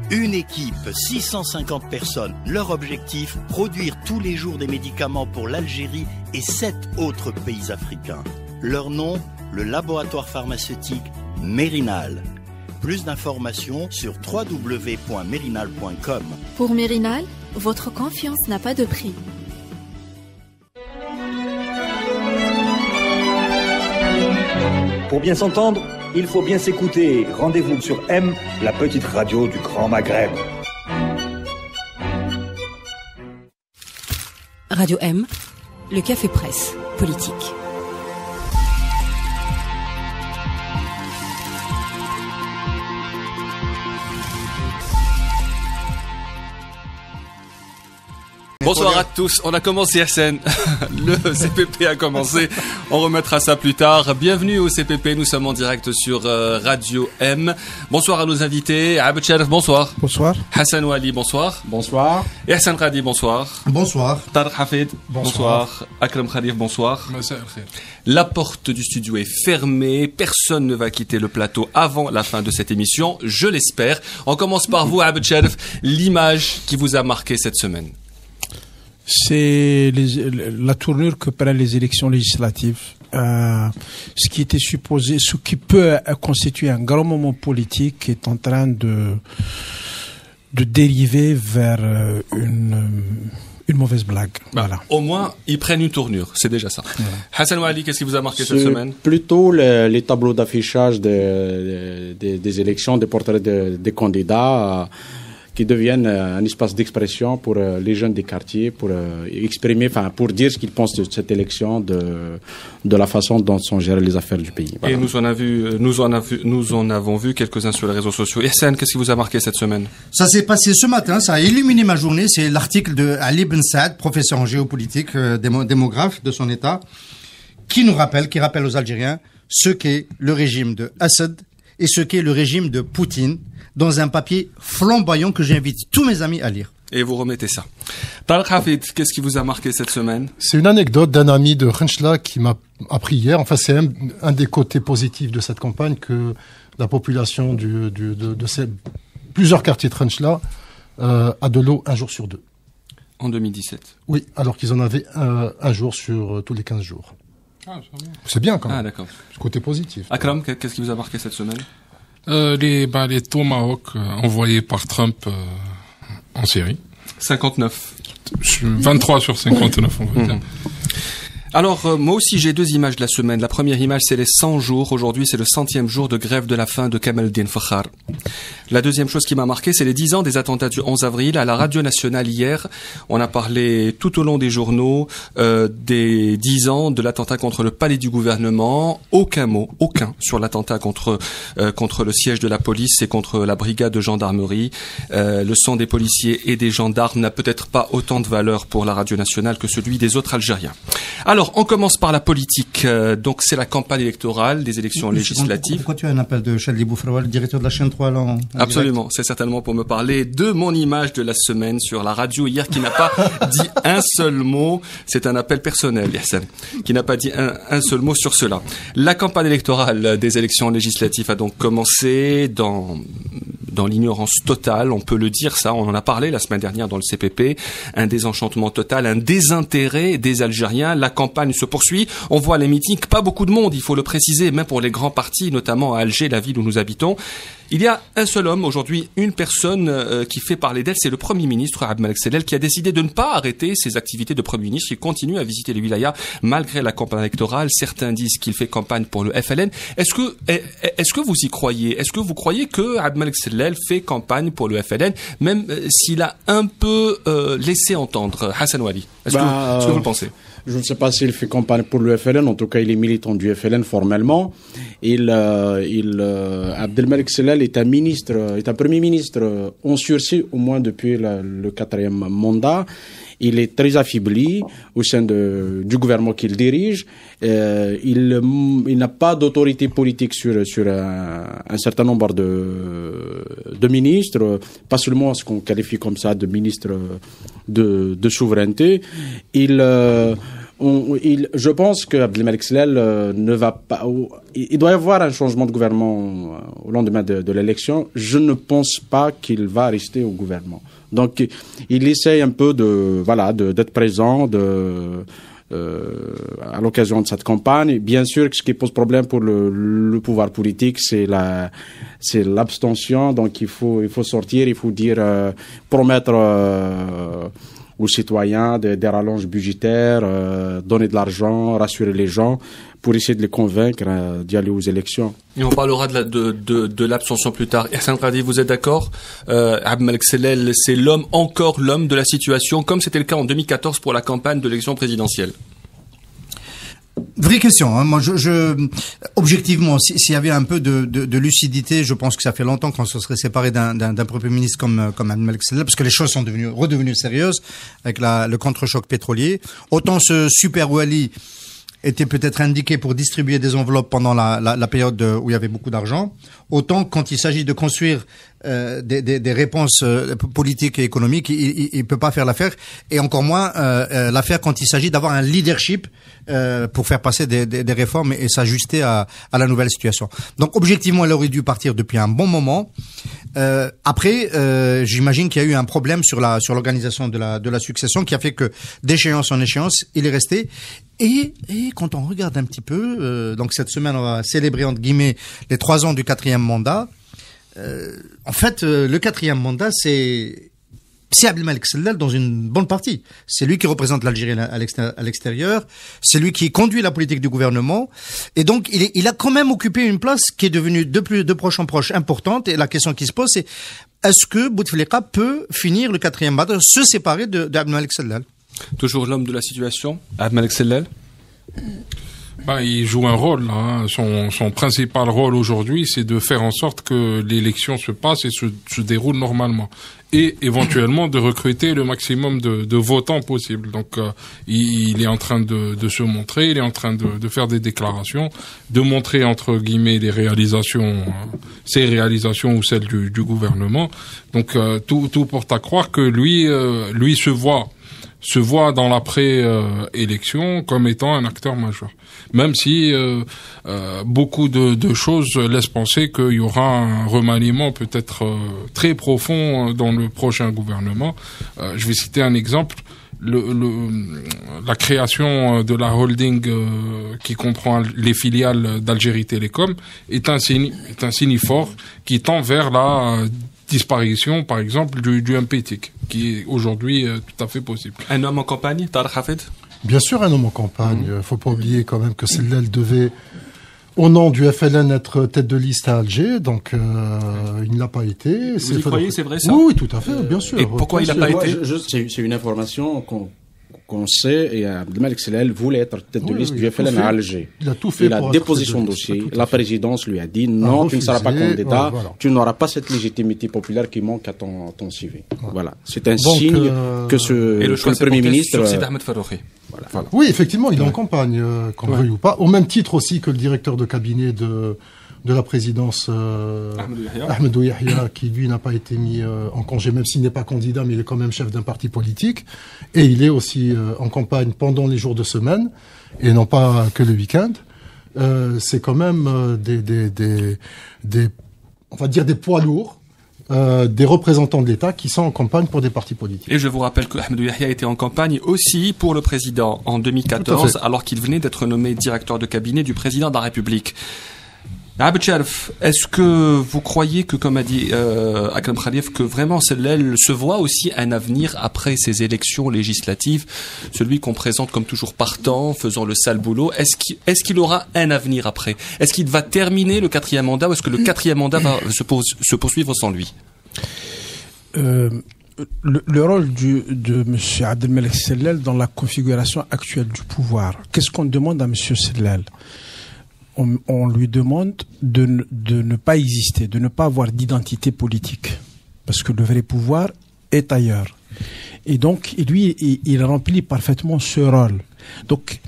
Une équipe, 650 personnes. Leur objectif, produire tous les jours des médicaments pour l'Algérie et 7 autres pays africains. Leur nom, le laboratoire pharmaceutique Mérinal. Plus d'informations sur www.mérinal.com. Pour Mérinal, votre confiance n'a pas de prix. Pour bien s'entendre, il faut bien s'écouter. Rendez-vous sur M, la petite radio du Grand Maghreb. Radio M, le café presse politique. Bonsoir à tous, on a commencé Hassan, le CPP a commencé, on remettra ça plus tard. Bienvenue au CPP, nous sommes en direct sur Radio M. Bonsoir à nos invités, Abed Sharif, bonsoir. Bonsoir. Hassan Ouali, bonsoir. Bonsoir. Et Hassan Radi, bonsoir. Bonsoir. Tarek Hafid, bonsoir. Akram Khalif, bonsoir. La porte du studio est fermée, personne ne va quitter le plateau avant la fin de cette émission, je l'espère. On commence par vous, Abed Sharif, l'image qui vous a marqué cette semaine. C'est la tournure que prennent les élections législatives. Ce qui était supposé, ce qui peut constituer un grand moment politique est en train de dériver vers une mauvaise blague. Voilà. Au moins, ils prennent une tournure, c'est déjà ça. Voilà. Hassan Ouali, qu'est-ce qui vous a marqué cette semaine? Plutôt les tableaux d'affichage des élections, des portraits des candidats. Qui deviennent un espace d'expression pour les jeunes des quartiers, pour exprimer, enfin, pour dire ce qu'ils pensent de cette élection, de la façon dont sont gérées les affaires du pays. Voilà. Et nous en avons vu quelques-uns sur les réseaux sociaux. Hassan, qu'est-ce qui vous a marqué cette semaine? Ça s'est passé ce matin, ça a illuminé ma journée. C'est l'article de Ali Ben Saad, professeur en géopolitique, démographe de son État, qui rappelle aux Algériens ce qu'est le régime de Assad et ce qu'est le régime de Poutine, dans un papier flamboyant que j'invite tous mes amis à lire. Et vous remettez ça. Tarek Hafid, qu'est-ce qui vous a marqué cette semaine? C'est une anecdote d'un ami de Renchla qui m'a appris hier. Enfin, c'est un des côtés positifs de cette campagne que la population de ces plusieurs quartiers de Renchla a de l'eau un jour sur deux. En 2017? Oui, alors qu'ils en avaient un jour sur tous les 15 jours. Ah, c'est bien quand même. Ah, d'accord. Ce côté positif. Akram, qu'est-ce qui vous a marqué cette semaine? Les tomahawks envoyés par Trump en Syrie. 59. 23 sur 59, on va dire. Alors, moi aussi, j'ai deux images de la semaine. La première image, c'est les 100 jours. Aujourd'hui, c'est le 100e jour de grève de la faim de Kamal El-Din Fakhar. La deuxième chose qui m'a marqué, c'est les 10 ans des attentats du 11 avril. À la radio nationale hier, on a parlé tout au long des journaux des 10 ans de l'attentat contre le palais du gouvernement. Aucun mot, aucun, sur l'attentat contre le siège de la police et contre la brigade de gendarmerie. Le sang des policiers et des gendarmes n'a peut-être pas autant de valeur pour la radio nationale que celui des autres Algériens. Alors, on commence par la politique. Donc, c'est la campagne électorale des élections législatives. Pourquoi tu as un appel de Chadli Boufraoua, le directeur de la chaîne 3 là Absolument, c'est certainement pour me parler de mon image de la semaine sur la radio hier qui n'a pas dit un seul mot. C'est un appel personnel, Yassine, qui n'a pas dit un seul mot sur cela. La campagne électorale des élections législatives a donc commencé dans l'ignorance totale, on peut le dire ça, on en a parlé la semaine dernière dans le CPP, un désenchantement total, un désintérêt des Algériens. La campagne se poursuit, on voit les meetings, pas beaucoup de monde, il faut le préciser, même pour les grands partis, notamment à Alger, la ville où nous habitons. Il y a un seul homme aujourd'hui, une personne qui fait parler d'elle, c'est le Premier ministre Abdelmalek Sellel qui a décidé de ne pas arrêter ses activités de Premier ministre. Il continue à visiter les wilayas malgré la campagne électorale. Certains disent qu'il fait campagne pour le FLN. Est-ce que vous y croyez? Est-ce que vous croyez que Abdelmalek Sellel fait campagne pour le FLN, même s'il a un peu laissé entendre? Hassan Ouali, est-ce que vous le pensez? Je ne sais pas s'il fait campagne pour le FLN. En tout cas, il est militant du FLN formellement. Abdelmalek Sellel est un premier ministre en sursis, au moins depuis le 4e mandat. Il est très affaibli au sein du gouvernement qu'il dirige. Il n'a pas d'autorité politique sur un certain nombre de ministres, pas seulement ce qu'on qualifie comme ça de ministres de souveraineté. je pense que Abdelmalek Sellal ne va pas. Il doit y avoir un changement de gouvernement au lendemain de l'élection. Je ne pense pas qu'il va rester au gouvernement. Donc, il essaye un peu d'être présent, à l'occasion de cette campagne. Bien sûr que ce qui pose problème pour le pouvoir politique, c'est l'abstention. Donc il faut sortir, il faut dire, promettre aux citoyens des rallonges budgétaires, donner de l'argent, rassurer les gens pour essayer de les convaincre d'y aller aux élections. Et on parlera de l'abstention plus tard. Hassan Radi, vous êtes d'accord? Abdelmalek Sellal, c'est encore l'homme de la situation, comme c'était le cas en 2014 pour la campagne de l'élection présidentielle. Vraie question. Hein. Moi, objectivement, s'il y avait un peu de lucidité, je pense que ça fait longtemps qu'on se serait séparé d'un premier ministre comme Abdelmalek Sellal, parce que les choses sont redevenues sérieuses avec le contre-choc pétrolier. Autant ce super Wali était peut-être indiqué pour distribuer des enveloppes pendant la période où il y avait beaucoup d'argent, autant quand il s'agit de construire des réponses politiques et économiques, il peut pas faire l'affaire, et encore moins l'affaire quand il s'agit d'avoir un leadership pour faire passer des réformes et s'ajuster à la nouvelle situation. Donc objectivement, elle aurait dû partir depuis un bon moment. Après, j'imagine qu'il y a eu un problème sur l'organisation de la succession qui a fait que d'échéance en échéance, il est resté. Et quand on regarde un petit peu, donc cette semaine on va célébrer entre guillemets les 3 ans du 4e mandat. En fait, le 4e mandat, c'est Abdelmalek Sellal dans une bonne partie. C'est lui qui représente l'Algérie à l'extérieur. C'est lui qui conduit la politique du gouvernement. Et donc, il a quand même occupé une place qui est devenue de proche en proche importante. Et la question qui se pose, c'est est-ce que Bouteflika peut finir le 4e mandat, se séparer d'Abdelmalek Sellal? Toujours l'homme de la situation, Abdelmalek Sellal? Il joue un rôle, là, hein. Son principal rôle aujourd'hui, c'est de faire en sorte que l'élection se passe et se déroule normalement. Et éventuellement de recruter le maximum de votants possible. Donc il est en train de se montrer, il est en train de faire des déclarations, de montrer entre guillemets les réalisations, ses réalisations ou celles du gouvernement. Donc tout porte à croire que lui se voit dans l'après-élection comme étant un acteur majeur. Même si beaucoup de choses laissent penser qu'il y aura un remaniement peut-être très profond dans le prochain gouvernement. Je vais citer un exemple. La création de la holding qui comprend les filiales d'Algérie Télécom est un signe fort qui tend vers la disparition, par exemple, du MPTIC, qui est aujourd'hui tout à fait possible. Un homme en campagne, Tarek Hafed? Bien sûr, un homme en campagne. Faut pas oublier quand même que Sellal devait, au nom du FLN, être tête de liste à Alger, donc il ne l'a pas été. Vous y croyez, c'est vrai ça? Oui, tout à fait, bien sûr. Et pourquoi il n'a pas été? C'est une information qu'on sait, et Abdelmalek Sellal voulait être tête de liste du FLN à Alger. Il a tout fait. Il a déposé son dossier. La présidence lui a dit non, tu ne seras pas candidat, tu n'auras pas cette légitimité populaire qui manque à ton CV. Voilà. C'est un signe que le Premier ministre. Voilà. Oui, effectivement, il est en campagne, qu'on le veuille ou pas. Au même titre aussi que le directeur de cabinet de la présidence, Ahmedou Yahya, qui lui n'a pas été mis en congé, même s'il n'est pas candidat, mais il est quand même chef d'un parti politique. Et il est aussi en campagne pendant les jours de semaine, et non pas que le week-end. C'est quand même on va dire des poids lourds, des représentants de l'État qui sont en campagne pour des partis politiques. Et je vous rappelle que Ahmedou Yahya était en campagne aussi pour le président en 2014, alors qu'il venait d'être nommé directeur de cabinet du président de la République. Abed Cherf, est-ce que vous croyez que, comme a dit Akram Khalif, que vraiment Sellal se voit aussi un avenir après ces élections législatives, celui qu'on présente comme toujours partant, faisant le sale boulot? Est-ce qu'il aura un avenir après? Est-ce qu'il va terminer le 4e mandat, ou est-ce que le 4e mandat va se poursuivre sans lui? Le rôle de M. Abdelmalek Sellal dans la configuration actuelle du pouvoir, qu'est-ce qu'on demande à M. Sellal? On lui demande de ne pas exister, de ne pas avoir d'identité politique, parce que le vrai pouvoir est ailleurs. Et donc, lui, il remplit parfaitement ce rôle. Donc,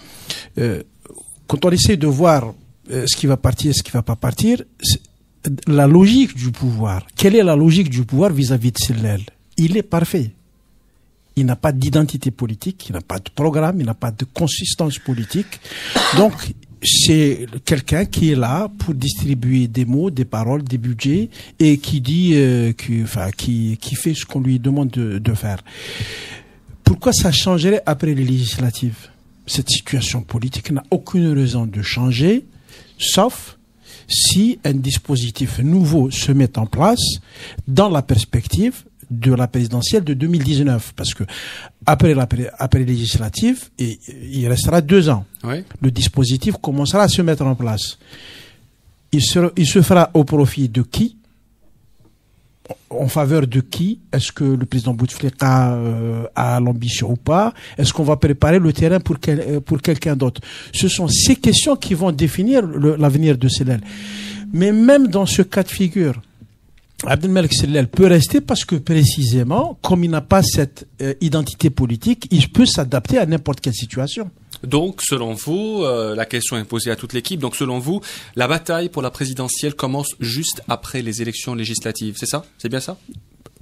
quand on essaie de voir ce qui va partir, ce qui va pas partir, la logique du pouvoir. Quelle est la logique du pouvoir vis-à-vis de Sellal? Il est parfait. Il n'a pas d'identité politique, il n'a pas de programme, il n'a pas de consistance politique. Donc, c'est quelqu'un qui est là pour distribuer des mots, des paroles, des budgets et qui dit, qui fait ce qu'on lui demande de faire. Pourquoi ça changerait après les législatives? Cette situation politique n'a aucune raison de changer, sauf si un dispositif nouveau se met en place dans la perspective de la présidentielle de 2019, parce que après les législatives, il restera 2 ans. Oui. Le dispositif commencera à se mettre en place. Il se fera au profit de qui? En faveur de qui? Est-ce que le président Bouteflika a l'ambition ou pas? Est-ce qu'on va préparer le terrain pour quelqu'un d'autre? Ce sont ces questions qui vont définir l'avenir de Sellel. Mais même dans ce cas de figure, Abdelmalek Sellel peut rester parce que précisément, comme il n'a pas cette identité politique, il peut s'adapter à n'importe quelle situation. Donc, selon vous, la question est posée à toute l'équipe. Donc, selon vous, la bataille pour la présidentielle commence juste après les élections législatives. C'est ça? C'est bien ça?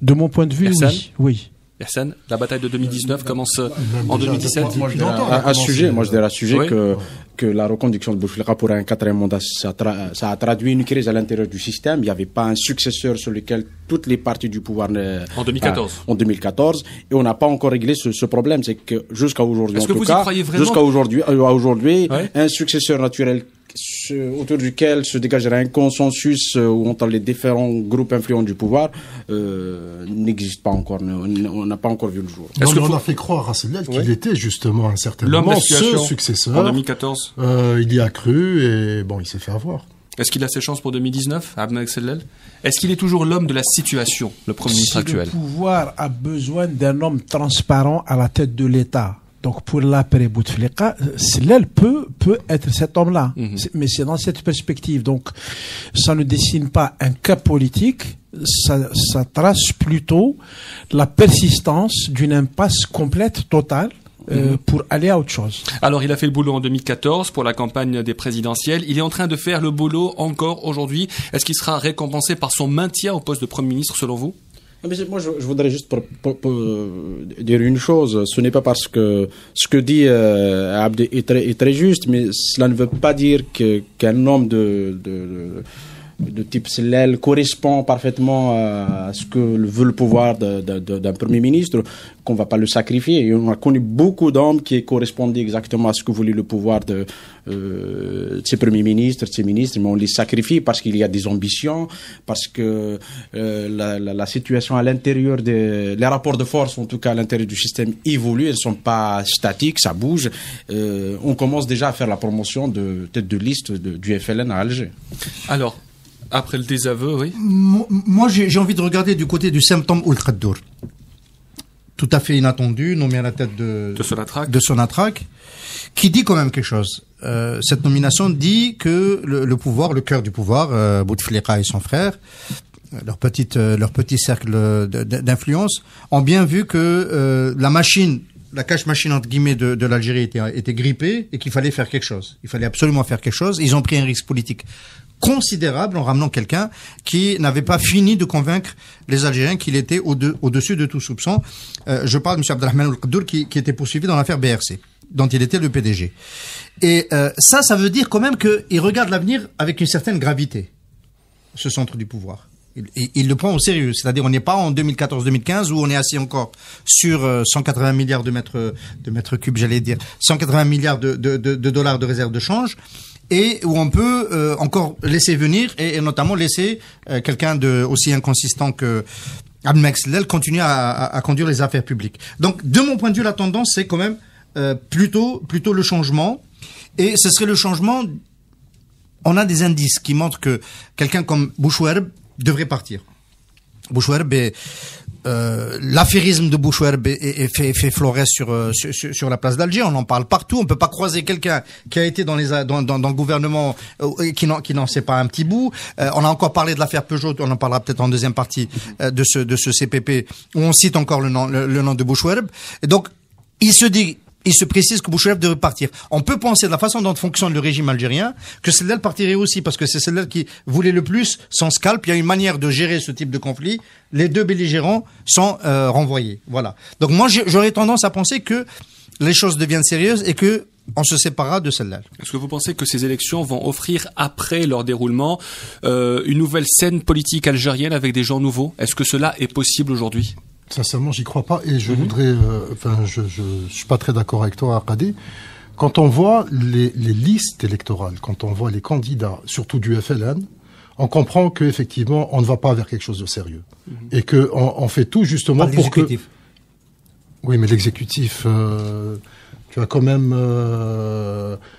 De mon point de vue, oui. Yassine, la bataille de 2019 commence en 2017. À ce sujet, moi je dirais à ce sujet que la reconduction de Bouteflika pour un 4e mandat, ça a traduit une crise à l'intérieur du système. Il n'y avait pas un successeur sur lequel toutes les parties du pouvoir... En 2014. En 2014. Et on n'a pas encore réglé ce problème. C'est que jusqu'à aujourd'hui, en tout cas, jusqu'à aujourd'hui, un successeur naturel autour duquel se dégagerait un consensus entre les différents groupes influents du pouvoir n'existe pas encore. On n'a pas encore vu le jour. On a fait croire à Sellel qu'il était justement à un certain moment ce successeur. En 2014. Il y a cru et bon, il s'est fait avoir. Est-ce qu'il a ses chances pour 2019, Abdelmalek Sellel? Est-ce qu'il est toujours l'homme de la situation, le Premier ministre actuel? Le pouvoir a besoin d'un homme transparent à la tête de l'État. Donc pour l'après Bouteflika, Sellel peut être cet homme-là. Mais c'est dans cette perspective. Donc ça ne dessine pas un cas politique, ça trace plutôt la persistance d'une impasse complète, totale, pour aller à autre chose. Alors il a fait le boulot en 2014 pour la campagne des présidentielles. Il est en train de faire le boulot encore aujourd'hui. Est-ce qu'il sera récompensé par son maintien au poste de Premier ministre selon vous? Moi, je voudrais juste dire une chose. Ce n'est pas parce que ce que dit Abd est très juste, mais cela ne veut pas dire qu'un homme de type Sellel correspond parfaitement à ce que veut le pouvoir d'un Premier ministre, qu'on ne va pas le sacrifier. Et on a connu beaucoup d'hommes qui correspondaient exactement à ce que voulait le pouvoir de ses premiers ministres, de ses ministres, mais on les sacrifie parce qu'il y a des ambitions, parce que la situation à l'intérieur les rapports de force, en tout cas à l'intérieur du système, évoluent, elles ne sont pas statiques, ça bouge. On commence déjà à faire la promotion de tête de liste du FLN à Alger. Alors, après le désaveu, oui. Moi, j'ai envie de regarder du côté du symptôme Ould Khaddour. Tout à fait inattendu, nommé à la tête de Sonatrach, qui dit quand même quelque chose. Cette nomination dit que le pouvoir, le cœur du pouvoir, Bouteflika et son frère, leur petit cercle d'influence, ont bien vu que la cash machine entre guillemets de l'Algérie était grippée et qu'il fallait faire quelque chose. Il fallait absolument faire quelque chose. Ils ont pris un risque politique considérable en ramenant quelqu'un qui n'avait pas fini de convaincre les Algériens qu'il était au-dessus de tout soupçon. Je parle de M. Abdelrahman Ould Khaddour qui était poursuivi dans l'affaire BRC, dont il était le PDG. Et ça veut dire quand même qu'il regarde l'avenir avec une certaine gravité, ce centre du pouvoir. Il le prend au sérieux, c'est-à-dire on n'est pas en 2014-2015 où on est assis encore sur 180 milliards de mètres cubes, j'allais dire, 180 milliards de dollars de réserve de change, et où on peut encore laisser venir et notamment laisser quelqu'un aussi inconsistant que Abdelmalek Sellel continuer à conduire les affaires publiques. Donc de mon point de vue, la tendance c'est quand même plutôt le changement, et ce serait le changement. On a des indices qui montrent que quelqu'un comme Bouchouerb devrait partir. Bouchouerb l'affairisme de Bouchouerb fait florer sur la place d'Alger. On en parle partout. On peut pas croiser quelqu'un qui a été dans le gouvernement qui n'en sait pas un petit bout. On a encore parlé de l'affaire Peugeot. On en parlera peut-être en deuxième partie de ce CPP où on cite encore le nom de Bouchouerb. Et donc il se dit, il se précise que Bouchouef devrait partir. On peut penser de la façon dont fonctionne le régime algérien que Sellal partirait aussi, parce que c'est Sellal qui voulait le plus son scalp. Il y a une manière de gérer ce type de conflit. Les deux belligérants sont renvoyés. Voilà. Donc moi, j'aurais tendance à penser que les choses deviennent sérieuses et que on se séparera de Sellal. Est-ce que vous pensez que ces élections vont offrir, après leur déroulement, une nouvelle scène politique algérienne avec des gens nouveaux? Est-ce que cela est possible aujourd'hui? Sincèrement, j'y crois pas, et je voudrais, je suis pas très d'accord avec toi, Arkadi. Quand on voit les listes électorales, quand on voit les candidats, surtout du FLN, on comprend qu'effectivement, on ne va pas vers quelque chose de sérieux. Et que on fait tout justement pour que... Oui, mais l'exécutif, tu as quand même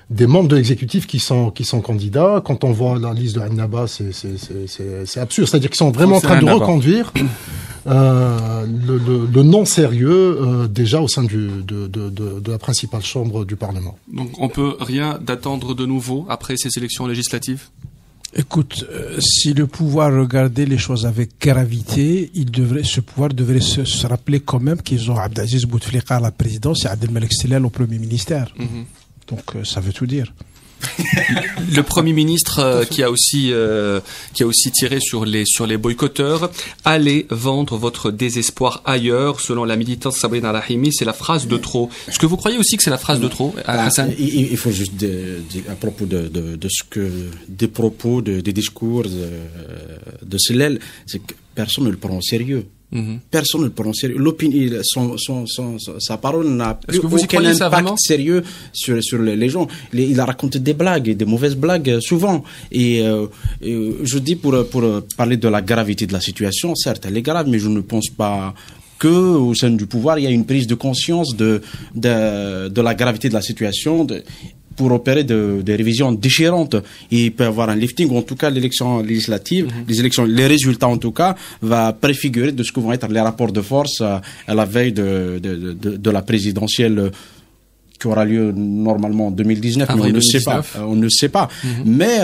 des membres de l'exécutif qui sont candidats. Quand on voit la liste de Annaba, c'est absurde. C'est-à-dire qu'ils sont vraiment en train de reconduire le non-sérieux déjà au sein de la principale chambre du Parlement. Donc on peut rien d'attendre de nouveau après ces élections législatives? Écoute, si le pouvoir regardait les choses avec gravité, ce pouvoir devrait se rappeler quand même qu'ils ont Abdelaziz Bouteflika à la présidence et Abdelmalek Sellal au Premier ministère. Donc ça veut tout dire. Le Premier ministre qui a aussi tiré sur les boycotteurs: allez vendre votre désespoir ailleurs. Selon la militante Sabrina Rahimi, c'est la phrase de trop. Est-ce que vous croyez aussi que c'est la phrase de trop, Hassan? Il faut juste dire à propos des discours de Sellal, c'est que personne ne le prend au sérieux. Personne ne le prend au sérieux. L'opinion, sa parole n'a plus aucun impact sérieux sur les gens. Il a raconté des blagues, des mauvaises blagues souvent. Et je dis pour parler de la gravité de la situation, certes, elle est grave, mais je ne pense pas que au sein du pouvoir il y a une prise de conscience de la gravité de la situation. Pour opérer des révisions déchirantes. Il peut y avoir un lifting, ou en tout cas l'élection législative, les résultats en tout cas, va préfigurer de ce que vont être les rapports de force à la veille de la présidentielle qui aura lieu normalement en 2019, mais on ne sait pas. On ne sait pas. Mais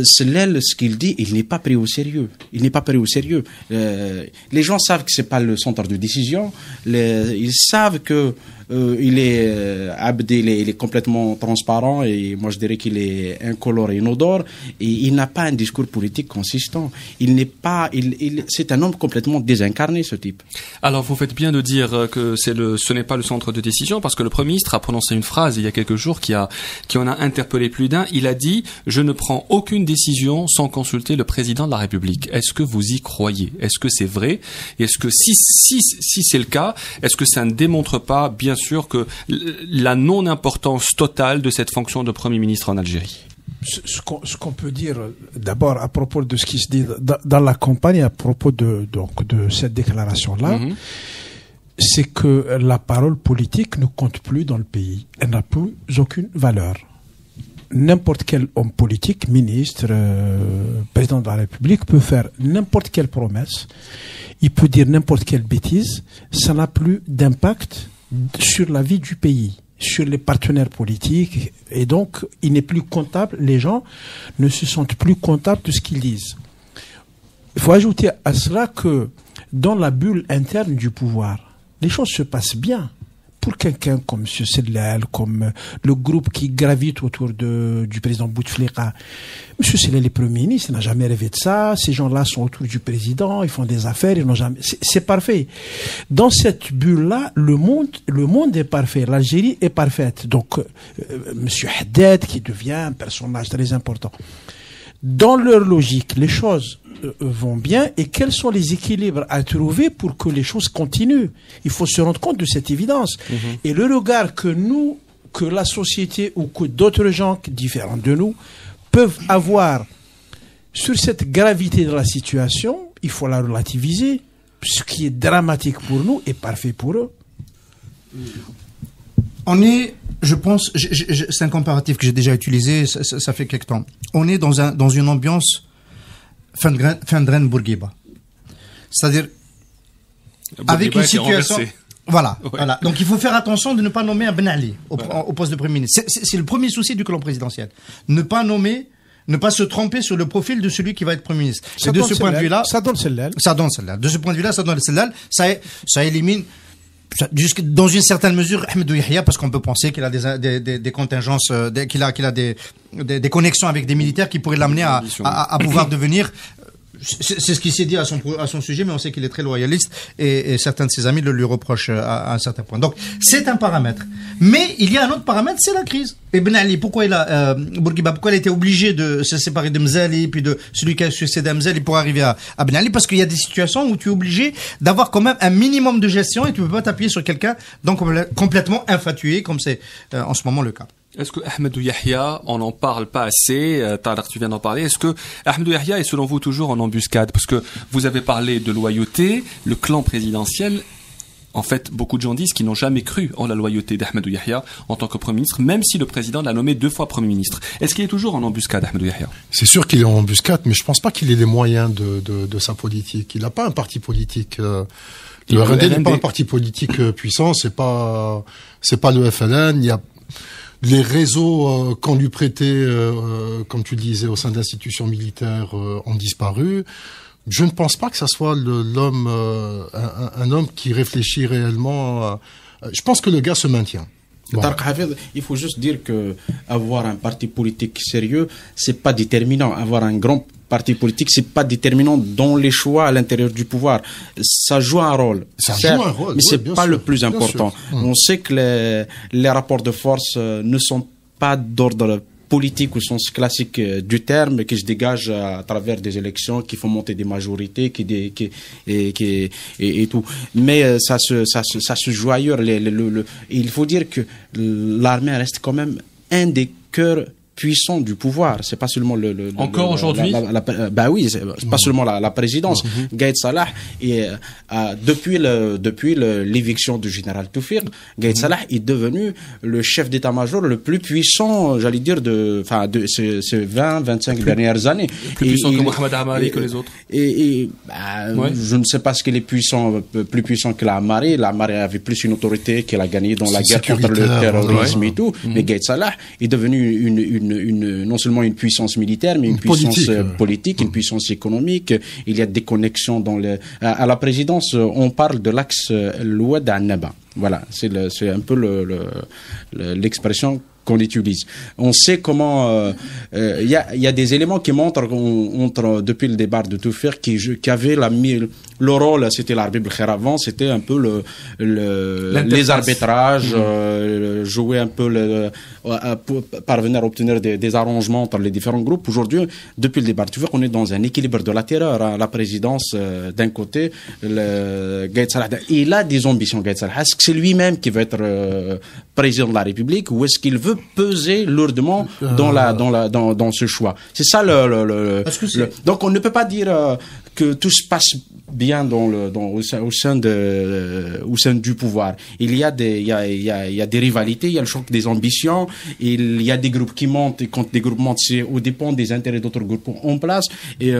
Sellal, ce qu'il dit, il n'est pas pris au sérieux. Il n'est pas pris au sérieux. Les gens savent que c'est pas le centre de décision. Ils savent que il est complètement transparent, et moi je dirais qu'il est incolore et inodore, et il n'a pas un discours politique consistant. C'est un homme complètement désincarné, ce type. Alors vous faites bien de dire que ce n'est pas le centre de décision, parce que le Premier ministre a prononcé une phrase il y a quelques jours qui en a interpellé plus d'un. Il a dit: je ne prends aucune décision sans consulter le président de la République. Est-ce que vous y croyez? Est-ce que c'est vrai? Et est-ce que si c'est le cas, est-ce que ça ne démontre pas bien sûr que la non-importance totale de cette fonction de Premier ministre en Algérie? Ce qu'on peut dire d'abord à propos de ce qui se dit dans la campagne, à propos de cette déclaration-là, c'est que la parole politique ne compte plus dans le pays. Elle n'a plus aucune valeur. N'importe quel homme politique, ministre, président de la République, peut faire n'importe quelle promesse, il peut dire n'importe quelle bêtise, ça n'a plus d'impact sur la vie du pays, sur les partenaires politiques, et donc il n'est plus comptable, les gens ne se sentent plus comptables de ce qu'ils disent. Il faut ajouter à cela que dans la bulle interne du pouvoir, les choses se passent bien. Pour quelqu'un comme M. Sellal, comme le groupe qui gravite autour du président Bouteflika, M. Sellal est Premier ministre, il n'a jamais rêvé de ça. Ces gens-là sont autour du président, ils font des affaires, ils n'ont jamais. C'est parfait. Dans cette bulle-là, le monde est parfait. L'Algérie est parfaite. Donc, M. Haddad qui devient un personnage très important. Dans leur logique, les choses vont bien, et quels sont les équilibres à trouver pour que les choses continuent? Il faut se rendre compte de cette évidence. Et le regard que la société ou que d'autres gens différents de nous peuvent avoir sur cette gravité de la situation, il faut la relativiser. Ce qui est dramatique pour nous est parfait pour eux. On est, je pense, c'est un comparatif que j'ai déjà utilisé, ça fait quelque temps. On est dans une ambiance Fendren Bourguiba. C'est-à-dire, avec une situation. Voilà, ouais. Voilà. Donc il faut faire attention de ne pas nommer un Ben Ali au poste de Premier ministre. C'est le premier souci du clan présidentiel. Ne pas se tromper sur le profil de celui qui va être Premier ministre. De ce point de vue-là, ça donne Sellal. De ce point de vue-là, ça donne Sellal. Ça élimine dans une certaine mesure, Ahmedou Yahya, parce qu'on peut penser qu'il a des contingences, qu'il a des connexions avec des militaires qui pourraient l'amener à pouvoir devenir. C'est ce qu'il s'est dit à son sujet, mais on sait qu'il est très loyaliste et certains de ses amis le lui reprochent à un certain point. Donc, c'est un paramètre. Mais il y a un autre paramètre, c'est la crise. Et Ben Ali, pourquoi il a été obligé de se séparer de Mzali, puis de celui qui a succédé à Mzali pour arriver à Ben Ali? Parce qu'il y a des situations où tu es obligé d'avoir quand même un minimum de gestion et tu peux pas t'appuyer sur quelqu'un donc complètement infatué, comme c'est en ce moment le cas. Est-ce que Ahmedou Yahya, on n'en parle pas assez, Tariq, tu viens d'en parler, est-ce que Ahmedou Yahya est selon vous toujours en embuscade? Parce que vous avez parlé de loyauté, le clan présidentiel, en fait, beaucoup de gens disent qu'ils n'ont jamais cru en la loyauté d'Ahmedou Yahya en tant que Premier ministre, même si le président l'a nommé 2 fois Premier ministre. Est-ce qu'il est toujours en embuscade, Ahmedou Yahya? C'est sûr qu'il est en embuscade, mais je pense pas qu'il ait les moyens de sa politique. Il n'a pas un parti politique... le RND n'est pas un parti politique puissant, c'est pas le FLN, il y a... Les réseaux qu'on lui prêtait, comme tu le disais, au sein d'institutions militaires ont disparu. Je ne pense pas que ça soit l'homme, un homme qui réfléchit réellement. Je pense que le gars se maintient. Bon. Il faut juste dire que avoir un parti politique sérieux, c'est pas déterminant. Avoir un grand parti politique, c'est pas déterminant dans les choix à l'intérieur du pouvoir. Ça joue un rôle. Mais c'est pas le plus important. On sait que les rapports de force ne sont pas d'ordre politique au sens classique du terme, qui se dégagent à travers des élections, qui font monter des majorités, et tout. Mais ça se joue ailleurs. Il faut dire que l'armée reste quand même un des cœurs puissant du pouvoir. C'est pas seulement encore aujourd'hui. Bah oui, c'est pas seulement la présidence. Gaïd Salah et depuis l'éviction du général Toufir, Gaïd Salah est devenu le chef d'état-major le plus puissant, j'allais dire de ces 20-25 dernières années. Plus puissant que Mohamed Amari, que les autres. Je ne sais pas ce qu'il est puissant, plus puissant que la Amari. La Amari avait plus une autorité qu'elle a gagnée dans la guerre contre le terrorisme et tout. Mais Gaïd Salah est devenu non seulement une puissance militaire, mais une puissance politique, une puissance économique. Il y a des connexions à la présidence. On parle de l'axe l'Oued Annaba. Voilà, c'est un peu l'expression qu'on utilise. On sait comment il y a des éléments qui montrent depuis le départ de Toufir qui avait le rôle, c'était l'arbitre Khair avant, c'était un peu les arbitrages, jouer un peu pour parvenir à obtenir des arrangements entre les différents groupes. Aujourd'hui, depuis le départ de Toufir, on est dans un équilibre de la terreur. Hein. La présidence d'un côté, Gaïd Salah, il a des ambitions, Gaïd Salah. Est-ce que c'est lui-même qui veut être président de la République ou est-ce qu'il veut peser lourdement dans ce choix? C'est ça donc on ne peut pas dire que tout se passe bien au sein du pouvoir. Il y a des rivalités, il y a le choc des ambitions, il y a des groupes qui montent, et quand des groupes montent, c'est au dépend des intérêts d'autres groupes en place, et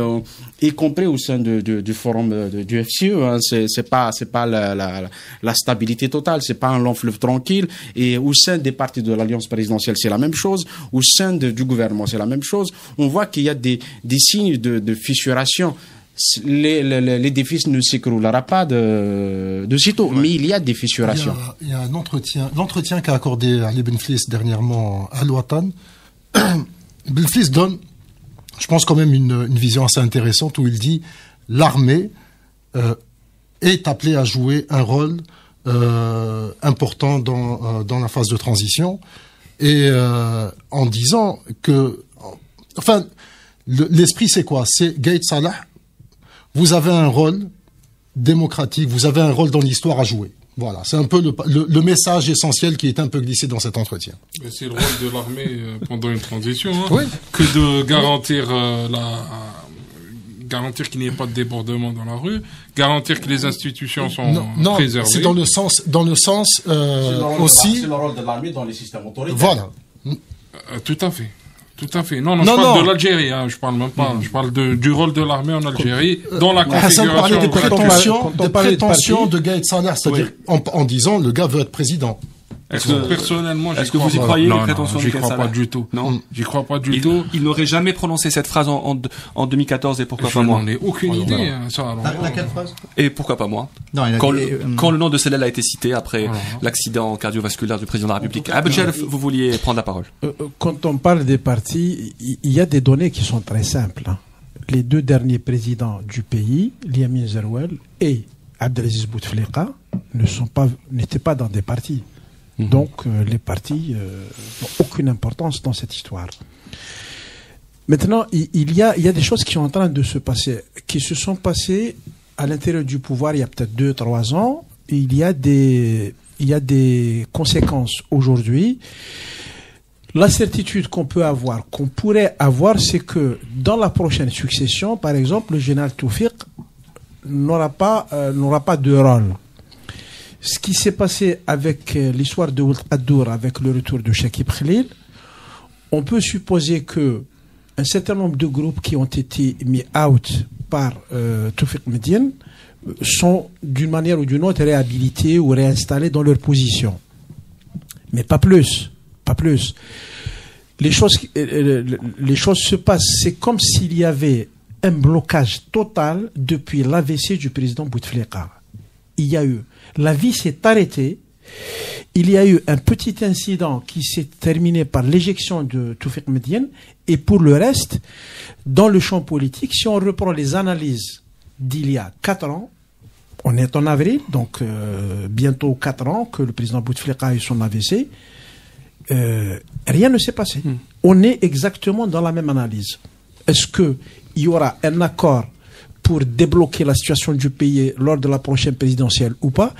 y compris au sein du forum du FCE. Hein, c'est pas la stabilité totale, c'est pas un long fleuve tranquille. Et au sein des partis de l'Alliance présidentielle, c'est la même chose. Au sein du gouvernement, c'est la même chose. On voit qu'il y a des signes de fissuration. L'édifice ne s'écroulera pas de sitôt, mais il y a des fissurations. Il y a l'entretien qu'a accordé Ali Benflis dernièrement à Al-Watan. Benflis donne, je pense, quand même une vision assez intéressante où il dit l'armée est appelée à jouer un rôle important dans la phase de transition, et en disant que, enfin, l'esprit c'est quoi? C'est Gaïd Salah. Vous avez un rôle démocratique, vous avez un rôle dans l'histoire à jouer. Voilà, c'est un peu le message essentiel qui est un peu glissé dans cet entretien. Mais c'est le rôle de l'armée pendant une transition, hein, oui, que de garantir garantir qu'il n'y ait pas de débordement dans la rue, garantir que les institutions sont préservées. C'est dans le sens aussi. C'est le rôle de l'armée dans les systèmes autoritaires. Voilà. Tout à fait. Tout à fait. Non, je parle de l'Algérie, hein, je parle même pas. Je parle du rôle de l'armée en Algérie, dans la configuration. Des prétentions de Gaïd Salah, c'est-à-dire en disant le gars veut être président. Personnellement, est-ce que vous y croyez, les prétentions de J'y crois pas du tout. Non, j'y crois pas du tout. Il n'aurait jamais prononcé cette phrase en 2014 et pourquoi pas moi? Je n'en ai aucune idée. Ça, alors. Laquelle phrase? Et pourquoi pas moi? Non, quand le nom de Sellal a été cité après l'accident cardiovasculaire du président de la République. Abdel Jalef, vous vouliez prendre la parole. Quand on parle des partis, il y a des données qui sont très simples. Les deux derniers présidents du pays, Liamin Zerouel et Abdelaziz Bouteflika, n'étaient pas dans des partis. Donc les partis n'ont aucune importance dans cette histoire. Maintenant, il y a des choses qui sont en train de se passer, qui se sont passées à l'intérieur du pouvoir il y a peut-être 2-3 ans. Il y a des conséquences aujourd'hui. La certitude qu'on pourrait avoir, c'est que dans la prochaine succession, par exemple, le général Toufiq n'aura pas de rôle. Ce qui s'est passé avec l'histoire de Ould Addour, avec le retour de Chakib Khalil, on peut supposer que un certain nombre de groupes qui ont été mis out par Toufiq Médiane sont d'une manière ou d'une autre réhabilités ou réinstallés dans leur position. Mais pas plus. Les choses se passent. C'est comme s'il y avait un blocage total depuis l'AVC du président Bouteflika. La vie s'est arrêtée. Il y a eu un petit incident qui s'est terminé par l'éjection de Toufiq Médiane. Et pour le reste, dans le champ politique, si on reprend les analyses d'il y a 4 ans, on est en avril, donc bientôt 4 ans que le président Bouteflika a eu son AVC, rien ne s'est passé. On est exactement dans la même analyse. Est-ce qu'il y aura un accord pour débloquer la situation du pays lors de la prochaine présidentielle ou pas?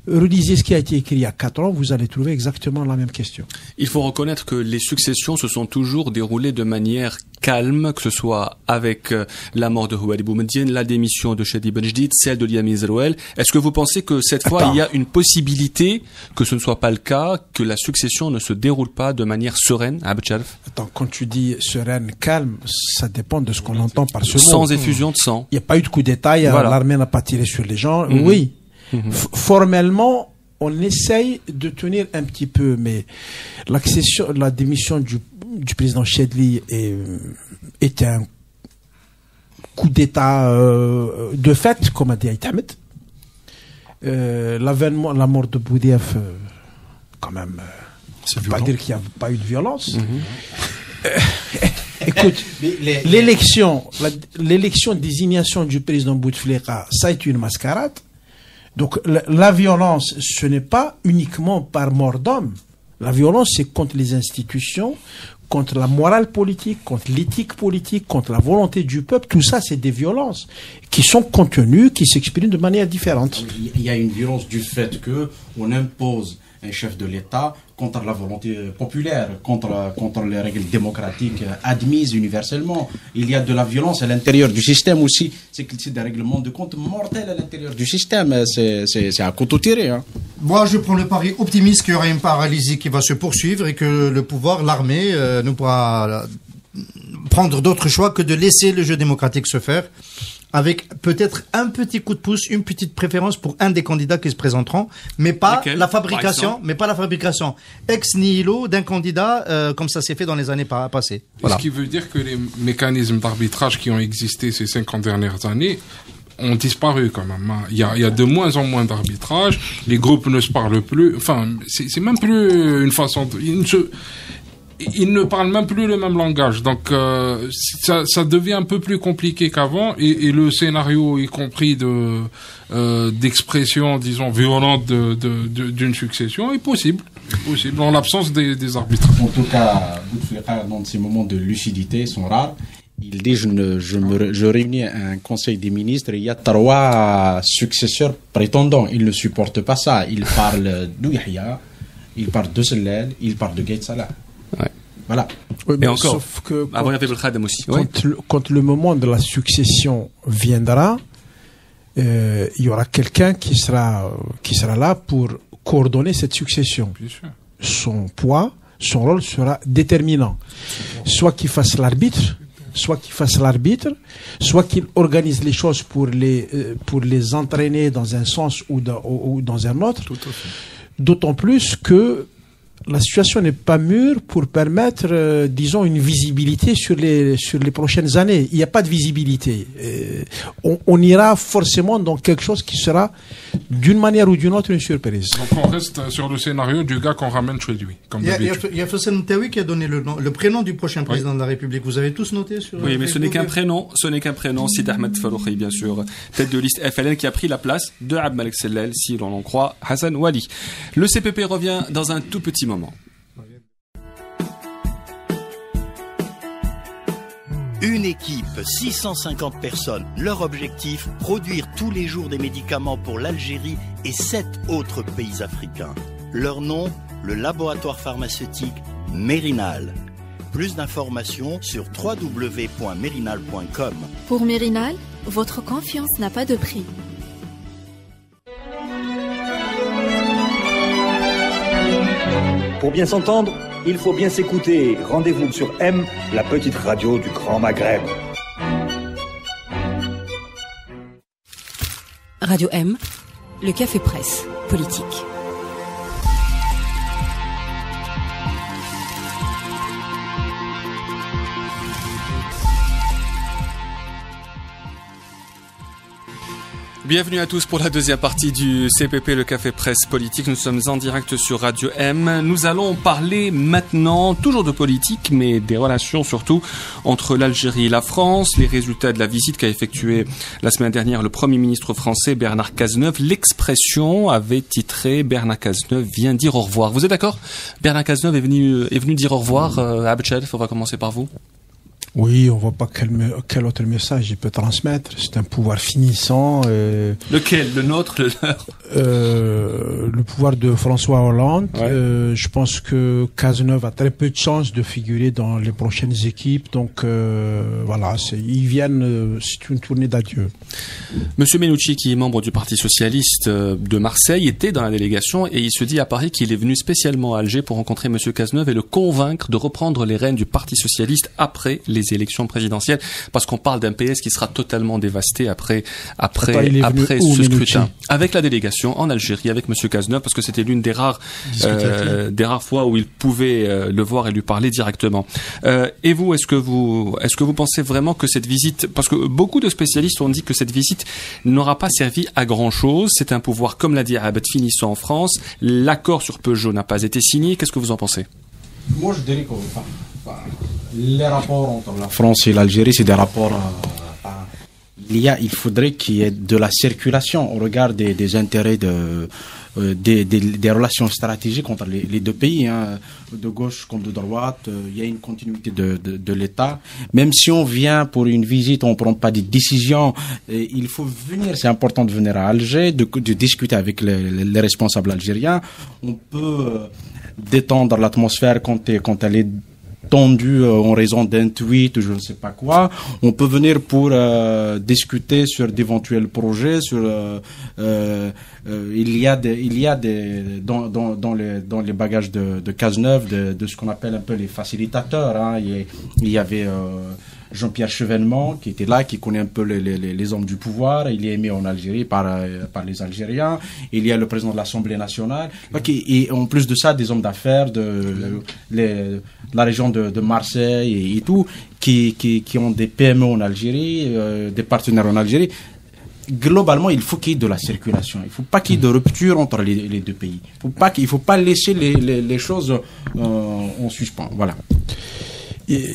Relisez ce qui a été écrit il y a 4 ans, vous allez trouver exactement la même question. Il faut reconnaître que les successions se sont toujours déroulées de manière calme, que ce soit avec la mort de Houari Boumediene, la démission de Chadi Benjdid, celle de Liamin Zerouel. Est-ce que vous pensez que cette fois, il y a une possibilité que ce ne soit pas le cas, que la succession ne se déroule pas de manière sereine, Abdel Jalef? Attends, quand tu dis sereine, calme, ça dépend de ce qu'on entend par ce mot. Sans effusion de sang. Il n'y a pas eu de coup d'État, l'armée n'a pas tiré sur les gens. Oui. Formellement, on essaye de tenir un petit peu, mais la démission du président Chedli était un coup d'État de fait, comme a dit Aïtamed. L'avènement, la mort de Boudiaf, quand même, ça ne veut pas dire qu'il n'y a pas eu de violence. Écoute, l'élection, désignation du président Bouteflika, ça a été une mascarade. Donc la violence, ce n'est pas uniquement par mort d'homme. La violence, c'est contre les institutions, contre la morale politique, contre l'éthique politique, contre la volonté du peuple. Tout ça, c'est des violences qui sont contenues, qui s'expriment de manière différente. Il y a une violence du fait qu'on impose un chef de l'État contre la volonté populaire, contre les règles démocratiques admises universellement. Il y a de la violence à l'intérieur du système aussi. C'est des règlements de compte mortels à l'intérieur du système. C'est à couteau tiré. Hein. Moi, je prends le pari optimiste qu'il y aura une paralysie qui va se poursuivre et que le pouvoir, l'armée, ne pourra prendre d'autre choix que de laisser le jeu démocratique se faire, avec peut-être un petit coup de pouce, une petite préférence pour un des candidats qui se présenteront, mais pas la fabrication ex nihilo d'un candidat comme ça s'est fait dans les années passées. Voilà. Ce qui veut dire que les mécanismes d'arbitrage qui ont existé ces 50 dernières années ont disparu quand même. Il y a de moins en moins d'arbitrage, les groupes ne se parlent plus, enfin, c'est même plus une façon ils ne parlent même plus le même langage, donc ça devient un peu plus compliqué qu'avant, et le scénario, y compris d'expression, disons, violente d'une succession, est possible en l'absence des arbitres. En tout cas, Bouteflika, dans ces moments de lucidité, sont rares. Il dit, je réunis un conseil des ministres, il y a 3 successeurs prétendants. Il ne supporte pas ça. Il parle de Yahya, il parle de Sellal, il parle de Gaït Salah. Ouais. Voilà. Oui, mais encore, sauf que quand le moment de la succession viendra, il y aura quelqu'un qui sera là pour coordonner cette succession. Bien sûr. Son poids, son rôle sera déterminant. Soit qu'il fasse l'arbitre, soit qu'il organise les choses pour les entraîner dans un sens ou dans un autre. Tout à fait. D'autant plus que la situation n'est pas mûre pour permettre, disons, une visibilité sur les prochaines années. Il n'y a pas de visibilité. On ira forcément dans quelque chose qui sera, d'une manière ou d'une autre, une surprise. Donc on reste sur le scénario du gars qu'on ramène chez lui, comme d'habitude. Il y a Fossel Mtaoui qui a donné le prénom du prochain président de la République. Vous avez tous noté sur... Oui, mais ce n'est qu'un prénom. C'est Ahmed Faroukhi, bien sûr, tête de liste FLN, qui a pris la place de Abd Malik Sellel, si l'on en croit Hassan Wali. Le CPP revient dans un tout petit moment. Une équipe, 650 personnes. Leur objectif, produire tous les jours des médicaments pour l'Algérie et 7 autres pays africains. Leur nom, le laboratoire pharmaceutique Mérinal. Plus d'informations sur www.mérinal.com. Pour Mérinal, votre confiance n'a pas de prix. Pour bien s'entendre, il faut bien s'écouter. Rendez-vous sur M, la petite radio du Grand Maghreb. Radio M, le café presse politique. Bienvenue à tous pour la deuxième partie du CPP, le Café Presse Politique. Nous sommes en direct sur Radio M. Nous allons parler maintenant, toujours de politique, mais des relations surtout entre l'Algérie et la France, les résultats de la visite qu'a effectuée la semaine dernière le Premier ministre français Bernard Cazeneuve. L'expression avait titré « Bernard Cazeneuve vient dire au revoir ». Vous êtes d'accord? Bernard Cazeneuve est venu dire au revoir à Abdel. On va commencer par vous. Oui, on voit pas quel autre message il peut transmettre. C'est un pouvoir finissant. Lequel? Le nôtre, le leur? Le pouvoir de François Hollande. Ouais. Je pense que Cazeneuve a très peu de chances de figurer dans les prochaines équipes. Donc voilà, ils viennent. C'est une tournée d'adieu. Monsieur Menucci, qui est membre du Parti socialiste de Marseille, était dans la délégation et il se dit à Paris qu'il est venu spécialement à Alger pour rencontrer Monsieur Cazeneuve et le convaincre de reprendre les rênes du Parti socialiste après les élections présidentielles, parce qu'on parle d'un PS qui sera totalement dévasté après ce scrutin. Avec la délégation en Algérie, avec Monsieur Cazeneuve, parce que c'était l'une des rares fois où il pouvait le voir et lui parler directement. Et vous, est-ce que vous pensez vraiment que cette visite, parce que beaucoup de spécialistes ont dit que cette visite n'aura pas servi à grand chose, c'est un pouvoir, comme l'a dit Abed, finissant en France, l'accord sur Peugeot n'a pas été signé, qu'est-ce que vous en pensez? Moi, je dirais que les rapports entre la France et l'Algérie, c'est des rapports. Il faudrait qu'il y ait de la circulation au regard des intérêts des relations stratégiques entre les deux pays, hein, de gauche comme de droite. Il y a une continuité de l'État. Même si on vient pour une visite, on ne prend pas des décisions. Il faut venir, c'est important de venir à Alger, de discuter avec les responsables algériens. On peut détendre l'atmosphère quand elle est tendue en raison d'un tweet ou je ne sais pas quoi. On peut venir pour discuter sur d'éventuels projets, sur il y a dans les bagages de Cazeneuve de ce qu'on appelle un peu les facilitateurs, hein. Il y avait Jean-Pierre Chevènement qui était là, qui connaît un peu les hommes du pouvoir. Il est aimé en Algérie par les Algériens. Il y a le président de l'Assemblée nationale. Et en plus de ça, des hommes d'affaires de la région de Marseille et tout, qui ont des PME en Algérie, des partenaires en Algérie. Globalement, il faut qu'il y ait de la circulation. Il ne faut pas qu'il y ait de rupture entre les deux pays. Il ne faut pas laisser les choses en suspens. Voilà. Et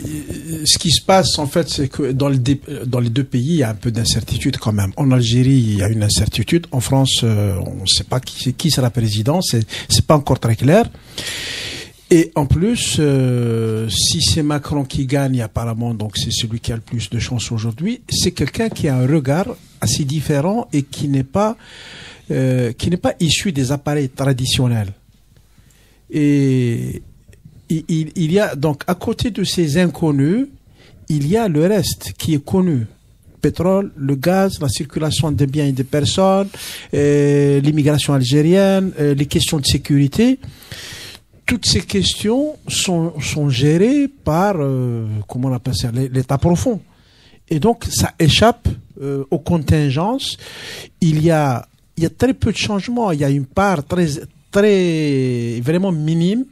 ce qui se passe, en fait, c'est que dans les deux pays, il y a un peu d'incertitude quand même. En Algérie, il y a une incertitude. En France, on ne sait pas qui sera président. C'est pas encore très clair. Et en plus, si c'est Macron qui gagne, apparemment, donc c'est celui qui a le plus de chance aujourd'hui, c'est quelqu'un qui a un regard assez différent et qui n'est pas issu des appareils traditionnels. Et il y a donc à côté de ces inconnus, il y a le reste qui est connu. Pétrole, le gaz, la circulation des biens et des personnes, l'immigration algérienne, les questions de sécurité. Toutes ces questions sont gérées par, comment on appelle ça, l'État profond. Et donc, ça échappe aux contingences. Il y a très peu de changements. Il y a une part très vraiment minime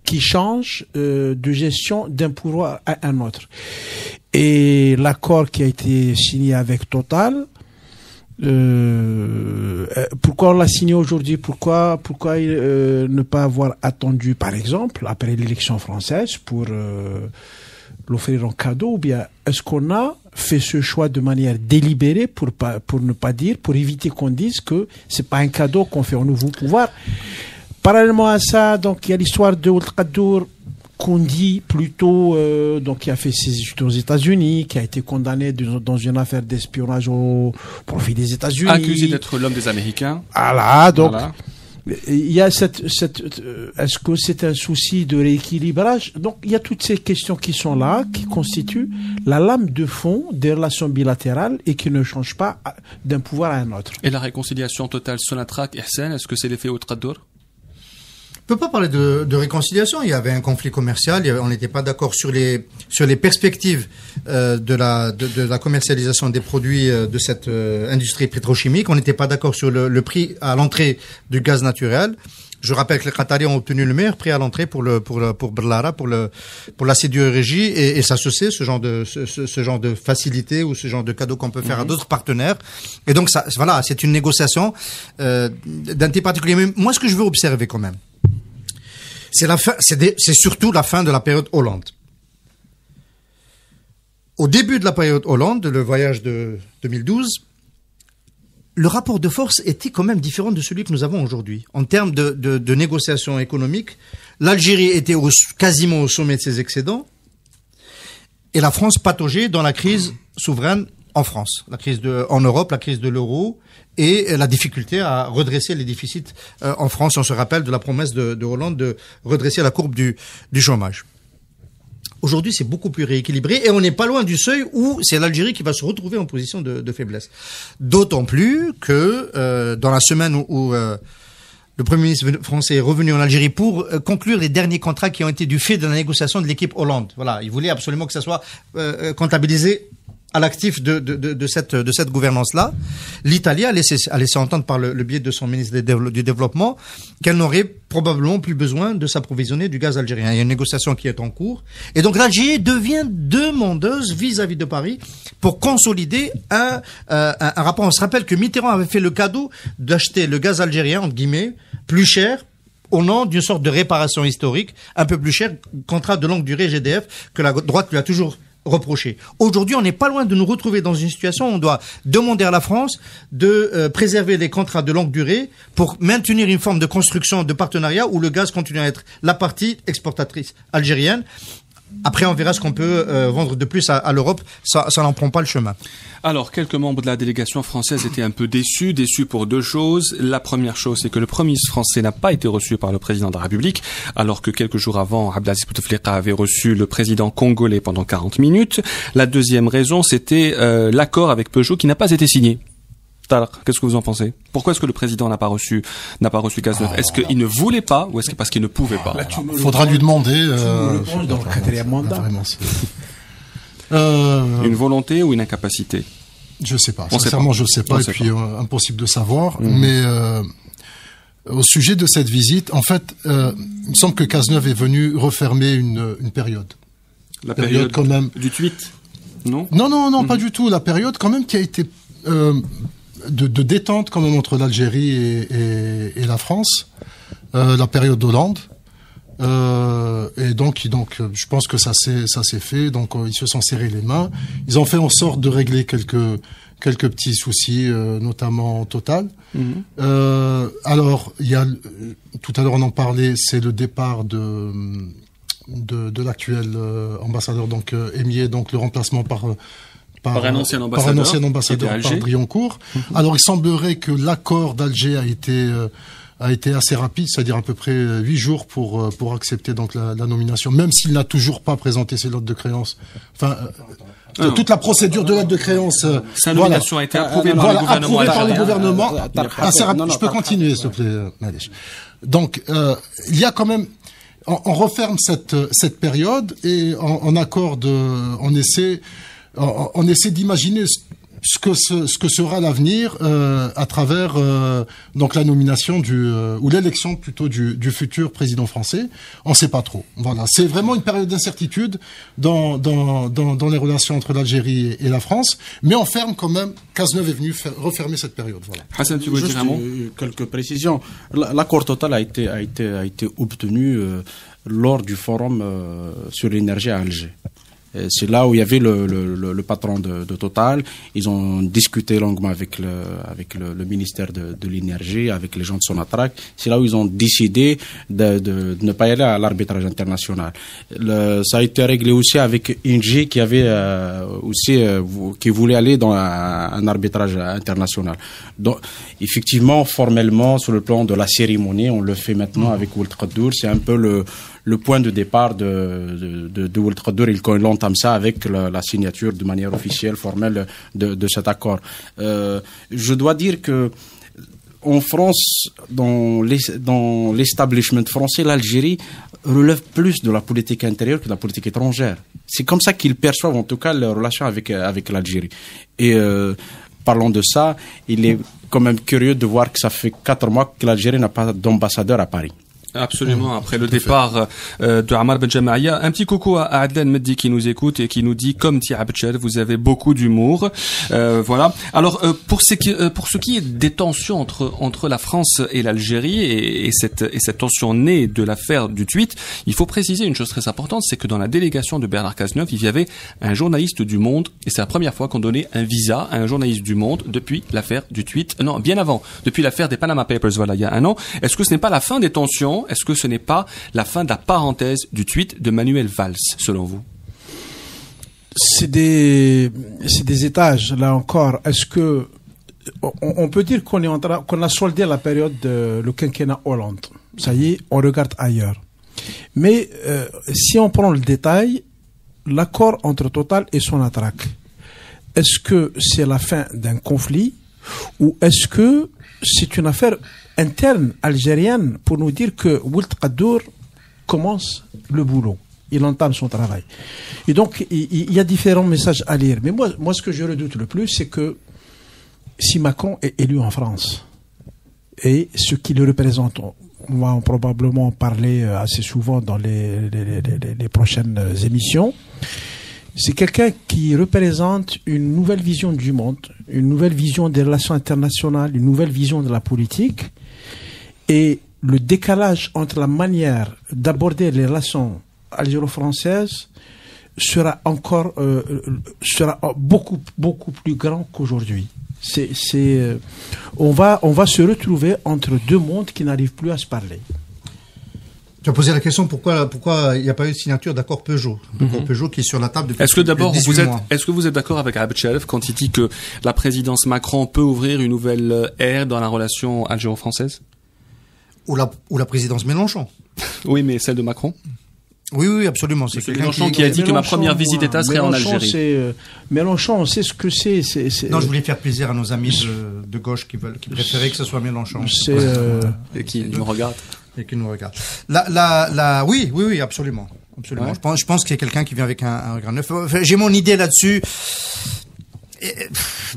qui change de gestion d'un pouvoir à un autre. Et l'accord qui a été signé avec Total, pourquoi on l'a signé aujourd'hui? Pourquoi ne pas avoir attendu, par exemple, après l'élection française pour l'offrir en cadeau? Ou bien est-ce qu'on a fait ce choix de manière délibérée pour ne pas dire, pour éviter qu'on dise que c'est pas un cadeau qu'on fait au nouveau pouvoir? Parallèlement à ça, donc il y a l'histoire de Ould Qadour qu'on dit plutôt, donc qui a fait ses études aux États-Unis, qui a été condamné dans une affaire d'espionnage au profit des États-Unis, accusé d'être l'homme des Américains. Voilà, donc il y a est-ce que c'est un souci de rééquilibrage? Donc il y a toutes ces questions qui sont là, qui constituent la lame de fond des relations bilatérales et qui ne changent pas d'un pouvoir à un autre. Et la réconciliation totale Sonatrach, Ihsan, est-ce que c'est l'effet Ould Qadour? On peut pas parler de réconciliation. Il y avait un conflit commercial. On n'était pas d'accord sur les perspectives de la commercialisation des produits de cette industrie pétrochimique. On n'était pas d'accord sur le prix à l'entrée du gaz naturel. Je rappelle que les Qataris ont obtenu le meilleur prix à l'entrée pour Berlara, pour la sidérurgie, et ça se sait, ce genre de facilité ou ce genre de cadeau qu'on peut faire à d'autres partenaires. Et donc ça, voilà, c'est une négociation d'un type particulier. Mais moi, ce que je veux observer quand même, c'est surtout la fin de la période Hollande. Au début de la période Hollande, le voyage de 2012, le rapport de force était quand même différent de celui que nous avons aujourd'hui. En termes de négociations économiques, l'Algérie était quasiment au sommet de ses excédents et la France pataugeait dans la crise souveraine en France, la crise en Europe, la crise de l'euro et la difficulté à redresser les déficits en France. On se rappelle de la promesse de Hollande de redresser la courbe du chômage. Aujourd'hui, c'est beaucoup plus rééquilibré et on n'est pas loin du seuil où c'est l'Algérie qui va se retrouver en position de faiblesse. D'autant plus que dans la semaine où le Premier ministre français est revenu en Algérie pour conclure les derniers contrats qui ont été du fait de la négociation de l'équipe Hollande. Voilà, il voulait absolument que ça soit comptabilisé à l'actif de cette gouvernance-là. L'Italie a laissé entendre par le biais de son ministre du Développement qu'elle n'aurait probablement plus besoin de s'approvisionner du gaz algérien. Il y a une négociation qui est en cours. Et donc l'Algérie devient demandeuse vis-à-vis de Paris pour consolider un rapport. On se rappelle que Mitterrand avait fait le cadeau d'acheter le gaz algérien, entre guillemets, plus cher, au nom d'une sorte de réparation historique, un peu plus cher, contrat de longue durée GDF, que la droite lui a toujours reproché. Aujourd'hui, on n'est pas loin de nous retrouver dans une situation où on doit demander à la France de préserver les contrats de longue durée pour maintenir une forme de construction de partenariat où le gaz continue à être la partie exportatrice algérienne. Après, on verra ce qu'on peut vendre de plus à l'Europe. Ça n'en prend pas le chemin. Alors, quelques membres de la délégation française étaient un peu déçus pour deux choses. La première chose, c'est que le Premier ministre français n'a pas été reçu par le président de la République, alors que quelques jours avant, Abdelaziz Bouteflika avait reçu le président congolais pendant 40 minutes. La deuxième raison, c'était l'accord avec Peugeot qui n'a pas été signé. Qu'est-ce que vous en pensez? Pourquoi est-ce que le président n'a pas reçu Cazeneuve? Est-ce qu'il ne voulait pas ou est-ce que parce qu'il ne pouvait pas? Il faudra lui demander. Dans le quatrième mandat. Une volonté ou une incapacité? Je sais pas. Sincèrement, je sais pas. Et puis impossible de savoir. Mais au sujet de cette visite, en fait, il me semble que Cazeneuve est venu refermer une période. La période quand même du tweet, non? Non, pas du tout. La période quand même qui a été de détente quand même entre l'Algérie et la France, la période Hollande, et donc je pense que ça s'est fait. Donc ils se sont serrés les mains. Ils ont fait en sorte de régler quelques petits soucis, notamment Total. Alors il y a tout à l'heure on en parlait, c'est le départ de l'actuel ambassadeur donc Émier, donc le remplacement par un ancien ambassadeur par Brioncourt. Alors il semblerait que l'accord d'Alger a été assez rapide, c'est-à-dire à peu près 8 jours pour accepter donc la nomination, même s'il n'a toujours pas présenté ses notes de créance. Enfin, toute la procédure de notes de créance. Sa nomination a été approuvée par le gouvernement algérien. Par le gouvernement. Assez rapide. Je peux continuer, s'il te plaît, Malish. Donc, il y a quand même, on referme cette période et on essaie d'imaginer ce que sera l'avenir à travers donc la nomination ou l'élection plutôt du futur président français. On ne sait pas trop. Voilà, c'est vraiment une période d'incertitude dans les relations entre l'Algérie et la France, mais on ferme quand même. Cazeneuve est venu refermer cette période. Voilà. Hassan, tu veux dire un mot? Quelques précisions. L'accord total a été obtenu lors du forum sur l'énergie à Alger. C'est là où il y avait le patron de Total. Ils ont discuté longuement avec le ministère de l'énergie, avec les gens de Sonatrach. C'est là où ils ont décidé de ne pas y aller à l'arbitrage international. Ça a été réglé aussi avec Engie qui avait qui voulait aller dans un arbitrage international. Donc, effectivement, formellement, sur le plan de la cérémonie, on le fait maintenant avec Ould Qaddour. C'est un peu le point de départ de Ould Qaddour. Il entame ça avec la signature de manière officielle, formelle de cet accord. Je dois dire que en France, dans l'establishment français, l'Algérie relève plus de la politique intérieure que de la politique étrangère. C'est comme ça qu'ils perçoivent en tout cas leurs relations avec l'Algérie. Et parlant de ça, il est quand même curieux de voir que ça fait 4 mois que l'Algérie n'a pas d'ambassadeur à Paris. Absolument, après le départ de Ammar Ben Jamaïa. Un petit coucou à Adlan Meddi qui nous écoute et qui nous dit, comme dit Abdel, vous avez beaucoup d'humour. Voilà. Alors, pour ce qui est des tensions entre la France et l'Algérie et cette tension née de l'affaire du tweet, il faut préciser une chose très importante, c'est que dans la délégation de Bernard Cazeneuve, il y avait un journaliste du Monde, et c'est la première fois qu'on donnait un visa à un journaliste du Monde depuis l'affaire du tweet. Non, bien avant, depuis l'affaire des Panama Papers, voilà, il y a un an. Est-ce que ce n'est pas la fin des tensions? Est-ce que ce n'est pas la fin de la parenthèse du tweet de Manuel Valls, selon vous? C'est des étages, là encore. Est-ce que on peut dire qu'on a soldé la période le quinquennat Hollande? Ça y est, on regarde ailleurs. Mais si on prend le détail, l'accord entre Total et Sonatrach, est-ce que c'est la fin d'un conflit ou est-ce que c'est une affaire interne algérienne pour nous dire que Ould Qaddour commence le boulot, il entame son travail. Et donc il y a différents messages à lire. Mais moi ce que je redoute le plus, c'est que si Macron est élu en France et ce qu'il représente, on va probablement en parler assez souvent dans les prochaines émissions. C'est quelqu'un qui représente une nouvelle vision du monde, une nouvelle vision des relations internationales, une nouvelle vision de la politique. Et le décalage entre la manière d'aborder les relations algéro-françaises sera beaucoup plus grand qu'aujourd'hui. On va se retrouver entre deux mondes qui n'arrivent plus à se parler. Tu as posé la question pourquoi il n'y a pas eu de signature d'accord Peugeot. D'accord Peugeot qui est sur la table depuis 18 mois. Est-ce que vous êtes d'accord avec Abdel quand il dit que la présidence Macron peut ouvrir une nouvelle ère dans la relation algéro-française? Ou la présidence Mélenchon. Oui, mais celle de Macron? Oui, absolument. C'est Mélenchon qui a dit que ma première visite d'État serait en Algérie. Mélenchon, on sait ce que c'est. Non, je voulais faire plaisir à nos amis de gauche qui préféraient que ce soit Mélenchon. Et qui nous regardent. Et qui nous regardent. Oui, absolument. Ouais. Je pense qu'il y a quelqu'un qui vient avec un regard neuf. J'ai mon idée là-dessus.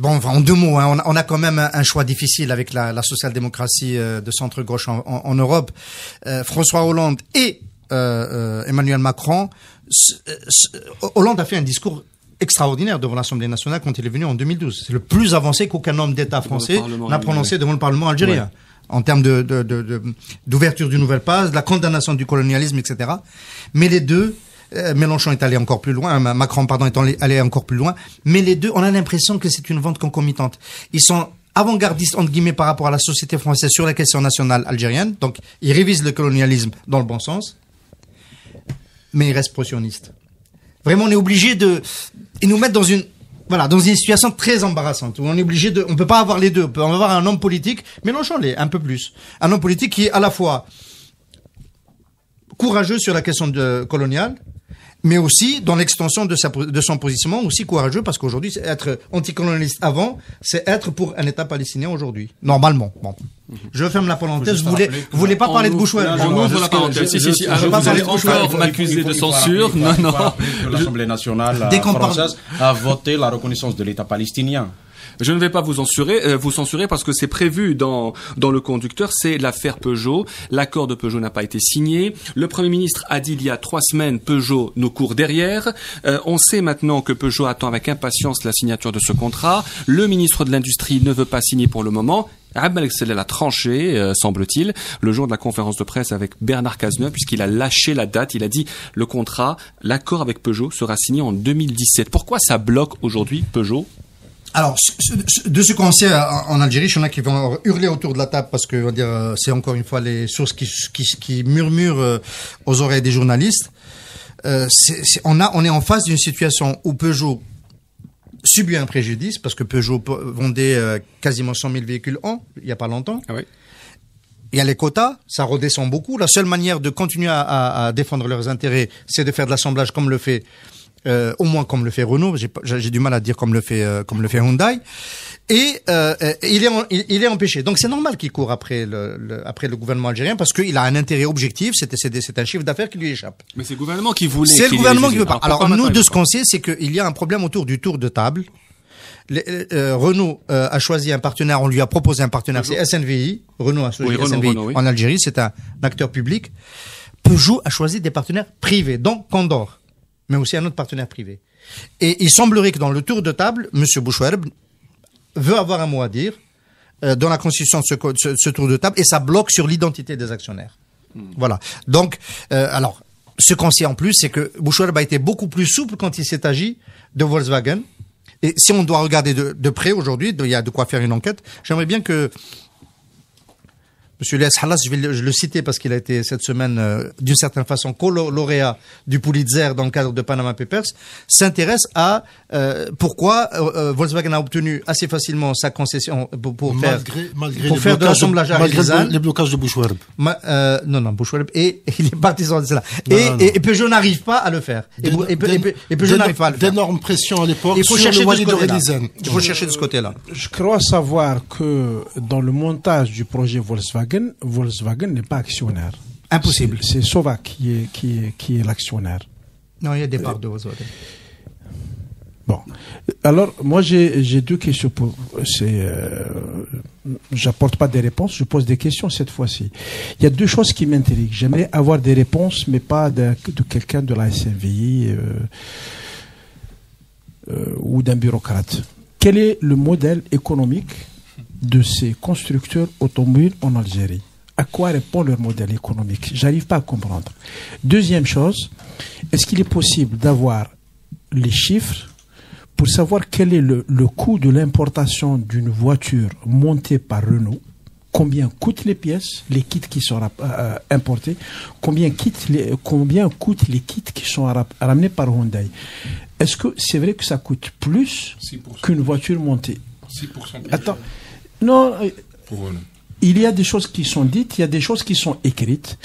En 2 mots, hein, on a quand même un choix difficile avec la social-démocratie de centre-gauche en Europe. François Hollande et Emmanuel Macron. Hollande a fait un discours extraordinaire devant l'Assemblée nationale quand il est venu en 2012. C'est le plus avancé qu'aucun homme d'État français n'a prononcé devant le Parlement algérien. Ouais. En termes d'ouverture d'une nouvelle page, de la condamnation du colonialisme, etc. Mais les deux, Mélenchon est allé encore plus loin, Macron, est allé encore plus loin, mais les deux, on a l'impression que c'est une vente concomitante. Ils sont avant-gardistes, entre guillemets, par rapport à la société française sur la question nationale algérienne, donc ils révisent le colonialisme dans le bon sens, mais ils restent pro-sionistes. Vraiment, on est obligé ils nous mettent dans une situation très embarrassante où on est obligé on peut pas avoir les deux. On peut avoir un homme politique, Mélenchon l'est un peu plus. Un homme politique qui est à la fois courageux sur la question coloniale, mais aussi dans l'extension de son positionnement, aussi courageux parce qu'aujourd'hui, être anticolonialiste avant, c'est être pour un État palestinien aujourd'hui. Normalement. Bon. Je ferme la parenthèse. Vous voulez pas parler de Bouchouel? On ouvre la parenthèse. Si. Vous allez encore m'accuser de censure. Non. L'Assemblée nationale française a voté la reconnaissance de l'État palestinien. Je ne vais pas vous censurer parce que c'est prévu dans le conducteur, c'est l'affaire Peugeot. L'accord de Peugeot n'a pas été signé. Le Premier ministre a dit il y a 3 semaines, Peugeot nous court derrière. On sait maintenant que Peugeot attend avec impatience la signature de ce contrat. Le ministre de l'Industrie ne veut pas signer pour le moment. Abdel a tranché, semble-t-il, le jour de la conférence de presse avec Bernard Cazeneuve, puisqu'il a lâché la date. Il a dit l'accord avec Peugeot sera signé en 2017. Pourquoi ça bloque aujourd'hui Peugeot? Alors, de ce qu'on sait en Algérie, il y en a qui vont hurler autour de la table parce que, on va dire, c'est encore une fois les sources qui murmurent aux oreilles des journalistes. On est en face d'une situation où Peugeot subit un préjudice parce que Peugeot vendait quasiment 100 000 véhicules il y a pas longtemps. Ah oui. Il y a les quotas, ça redescend beaucoup. La seule manière de continuer à défendre leurs intérêts, c'est de faire de l'assemblage comme le fait, au moins comme le fait Renault. J'ai du mal à dire comme le fait Hyundai. Et il est empêché. Donc c'est normal qu'il court après le gouvernement algérien parce qu'il a un intérêt objectif. C'est un chiffre d'affaires qui lui échappe. Mais c'est le gouvernement qui voulait. C'est le gouvernement qui veut pas. Alors nous, de ce qu'on sait, c'est qu'il y a un problème autour du tour de table. Renault a choisi un partenaire, on lui a proposé un partenaire, c'est SNVI. Renault a choisi SNVI en Algérie, c'est un acteur public. Peugeot a choisi des partenaires privés, donc Condor, mais aussi un autre partenaire privé. Et il semblerait que dans le tour de table, Monsieur Bouchouerb veut avoir un mot à dire dans la constitution de ce tour de table, et ça bloque sur l'identité des actionnaires. Voilà. Donc, alors, ce qu'on sait en plus, c'est que Bouchouerb a été beaucoup plus souple quand il s'est agi de Volkswagen. Et si on doit regarder de près aujourd'hui, il y a de quoi faire une enquête. J'aimerais bien que Monsieur Elias Hallas, je vais le citer parce qu'il a été cette semaine, d'une certaine façon, lauréat du Pulitzer dans le cadre de Panama Papers, s'intéresse à pourquoi Volkswagen a obtenu assez facilement sa concession pour faire de l'assemblage à malgré les blocages de Bouchouerb. Non, Bouchouerb et il est partisan de cela. Et Peugeot n'arrive pas à le faire. Et Peugeot n'arrive pas à le faire. D'énormes pressions à l'époque. Il faut chercher de ce côté-là. Il faut chercher de ce côté-là. Je crois savoir que dans le montage du projet Volkswagen n'est pas actionnaire. Impossible. C'est Sova qui est l'actionnaire. Non, il y a des parts de Volkswagen. Bon. Alors, moi, j'ai 2 questions j'apporte pas des réponses, je pose des questions cette fois-ci. Il y a 2 choses qui m'intriguent. J'aimerais avoir des réponses, mais pas de quelqu'un de la SNVI, ou d'un bureaucrate. Quel est le modèle économique de ces constructeurs automobiles en Algérie? À quoi répond leur modèle économique? J'arrive pas à comprendre. Deuxième chose, est-ce qu'il est possible d'avoir les chiffres pour savoir quel est le coût de l'importation d'une voiture montée par Renault? Combien coûtent les pièces, les kits qui sont importés? Combien coûtent les kits qui sont ramenés par Hyundai? Est-ce que c'est vrai que ça coûte plus qu'une voiture montée? 6% plus. Attends. Non, il y a des choses qui sont dites, il y a des choses qui sont écrites.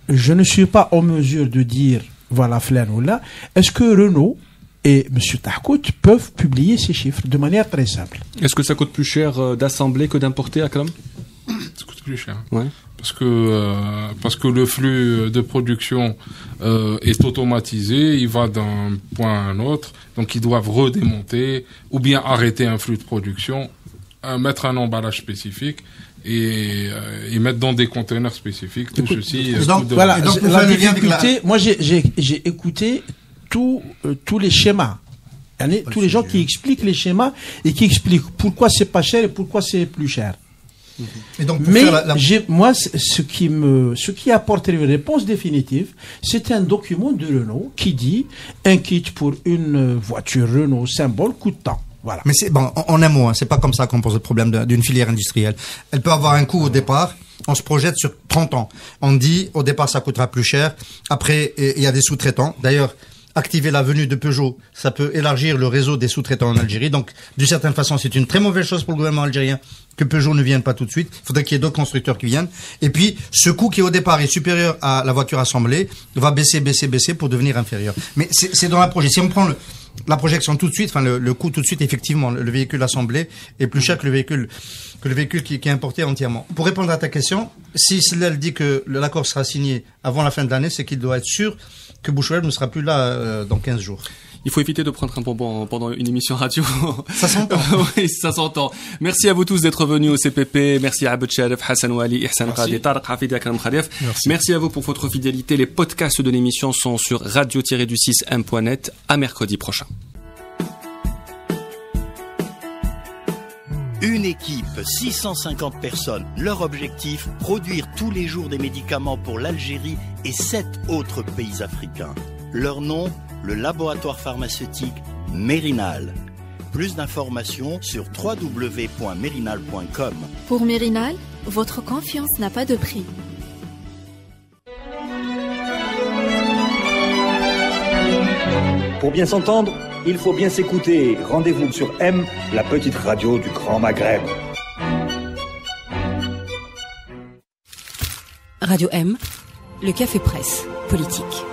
Je ne suis pas en mesure de dire, voilà, flan ou là. Est-ce que Renault et M. Tahkout peuvent publier ces chiffres de manière très simple? Est-ce que ça coûte plus cher d'assembler que d'importer, Akram? Ça coûte plus cher. Ouais. Parce que le flux de production est automatisé, il va d'un point à un autre, donc ils doivent redémonter ou bien arrêter un flux de production, mettre un emballage spécifique et mettre dans des conteneurs spécifiques. Tout ceci. Donc voilà, la difficulté. Moi, j'ai écouté tous les schémas. Tous les gens qui expliquent les schémas et qui expliquent pourquoi c'est pas cher et pourquoi c'est plus cher. Et donc, mais moi, ce qui apporte une réponse définitive, c'est un document de Renault qui dit un kit pour une voiture Renault symbole coûte tant. Voilà. Mais c'est bon, en un mot, c'est pas comme ça qu'on pose le problème d'une filière industrielle. Elle peut avoir un coût au départ. On se projette sur 30 ans. On dit au départ ça coûtera plus cher. Après, il y a des sous-traitants. D'ailleurs, activer la venue de Peugeot, ça peut élargir le réseau des sous-traitants en Algérie. Donc, d'une certaine façon, c'est une très mauvaise chose pour le gouvernement algérien que Peugeot ne vienne pas tout de suite. Il faudrait qu'il y ait d'autres constructeurs qui viennent. Et puis, ce coût qui au départ est supérieur à la voiture assemblée va baisser pour devenir inférieur. Mais c'est dans la projection. Si on prend la projection tout de suite, enfin le coût tout de suite, effectivement, le véhicule assemblé est plus cher que le véhicule qui est importé entièrement. Pour répondre à ta question, si Slel dit que l'accord sera signé avant la fin de l'année, c'est qu'il doit être sûr que Bouchouerb ne sera plus là dans 15 jours. Il faut éviter de prendre un bonbon pendant une émission radio. Ça s'entend. Oui, ça s'entend. Merci à vous tous d'être venus au CPP. Merci à Abed Sharif, Hassan Wali, Ihsan Qadi, Tariq Hafid, Akram Khalif. Merci à vous pour votre fidélité. Les podcasts de l'émission sont sur radio-du6m.net. À mercredi prochain. Une équipe, 650 personnes. Leur objectif, produire tous les jours des médicaments pour l'Algérie et 7 autres pays africains. Leur nom, le laboratoire pharmaceutique Mérinal. Plus d'informations sur www.mérinal.com. Pour Mérinal, votre confiance n'a pas de prix. Pour bien s'entendre, il faut bien s'écouter. Rendez-vous sur M, la petite radio du Grand Maghreb. Radio M, le café presse politique.